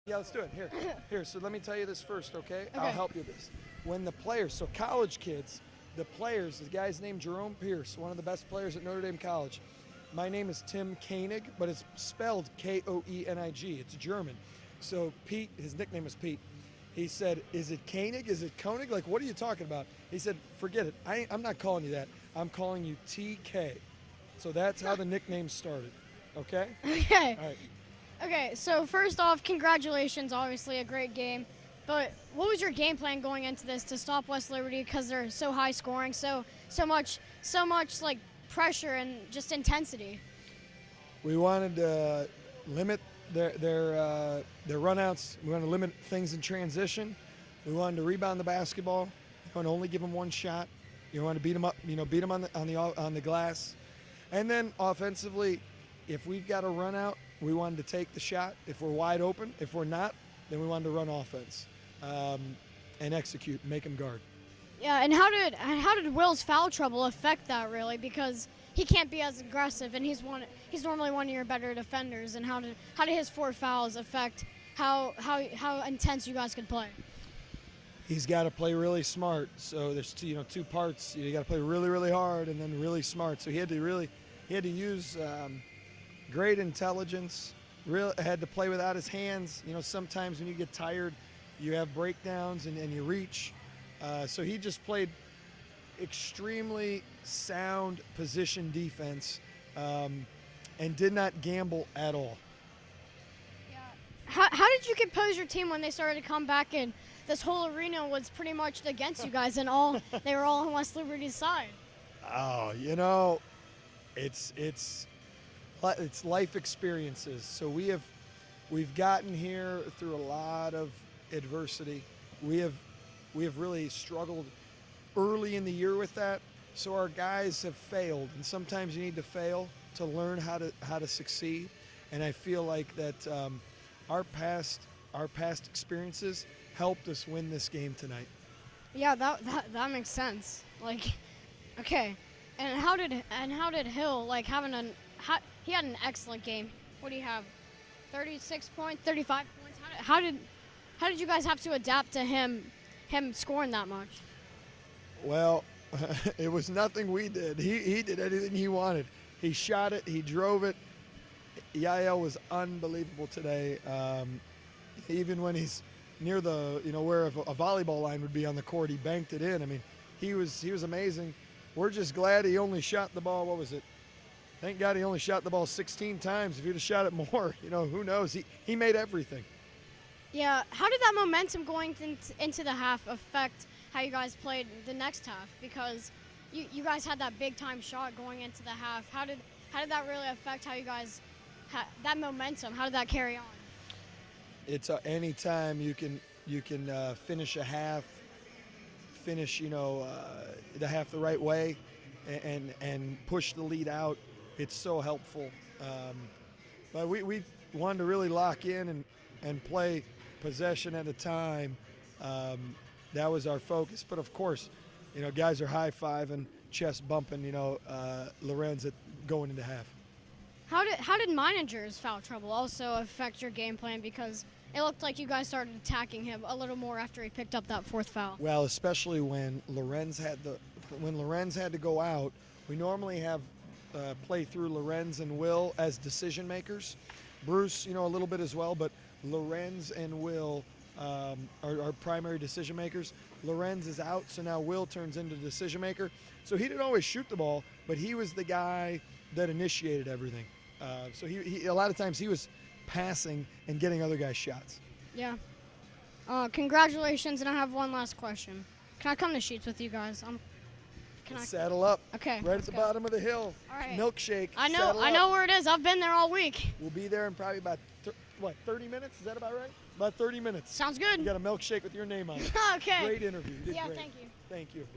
Yeah, let's do it. Here. So let me tell you this first, okay? I'll help you with this. When the players, so college kids, the players, the guy's named Jerome Pierce, one of the best players at Notre Dame College. My name is Tim Koenig, but it's spelled Koenig. It's German. So Pete, his nickname is Pete. He said, is it Koenig? Is it Koenig? Like, what are you talking about? He said, forget it. I'm not calling you that. I'm calling you TK. So that's how the nickname started. Okay? Okay. All right. Okay, so first off, congratulations. Obviously a great game. But what was your game plan going into this to stop West Liberty because they're so high scoring, so much like pressure and just intensity? We wanted to limit their runouts. We wanted to limit things in transition. We wanted to rebound the basketball. We wanted to only give them one shot. You want to beat them up, beat them on the glass. And then offensively, if we've got a run out, we wanted to take the shot. If we're wide open, if we're not, then we wanted to run offense and execute, make them guard. Yeah, and how did Will's foul trouble affect that really? Because he can't be as aggressive, and he's normally one of your better defenders. And how did his 4 fouls affect how intense you guys could play? He's got to play really smart. So there's two parts. You got to play really, really hard and then really smart. So he had to use great intelligence. Had to play without his hands. Sometimes when you get tired, you have breakdowns and you reach. So he just played extremely sound position defense and did not gamble at all. Yeah. How did you compose your team when they started to come back and this whole arena was pretty much against you guys and they were all on West Liberty's side? Oh, it's life experiences. So we've gotten here through a lot of adversity. We have really struggled early in the year with that. So our guys have failed, and sometimes you need to fail to learn how to succeed. And I feel like that our past experiences helped us win this game tonight. Yeah, that makes sense. Like, okay, and how did Hill he had an excellent game. What do you have? 36 points, 35 points. How did you guys have to adapt to him scoring that much? Well, it was nothing we did. He did anything he wanted. He shot it. He drove it. Yael was unbelievable today. Even when he's near the where a volleyball line would be on the court, he banked it in. I mean, he was amazing. We're just glad he only shot the ball. What was it? Thank God he only shot the ball 16 times. If he'd have shot it more, who knows? He made everything. Yeah. How did that momentum going into the half affect how you guys played the next half? Because you guys had that big time shot going into the half. How did that really affect how you guys that momentum? How did that carry on? It's any time you can finish a half, finish the half the right way, and push the lead out. It's so helpful. But we wanted to really lock in and play possession at a time. That was our focus. But of course, guys are high-fiving, chest bumping, Lorenz going into half. How did Meininger's foul trouble also affect your game plan? Because it looked like you guys started attacking him a little more after he picked up that 4th foul. Well, especially when Lorenz had to go out, we normally have play through Lorenz and Will as decision makers. Bruce, a little bit as well, but Lorenz and Will are primary decision makers. Lorenz is out, so now Will turns into decision maker. So he didn't always shoot the ball, but he was the guy that initiated everything. So he a lot of times he was passing and getting other guys' shots. Yeah. Congratulations, and I have one last question. Can I come to Sheets with you guys? Saddle up. Okay. Right at the bottom of the hill. All right. Milkshake. I know where it is. I've been there all week. We'll be there in probably about 30 minutes? Is that about right? About 30 minutes. Sounds good. You got a milkshake with your name on it. Okay. Great interview. You did great. Thank you. Thank you.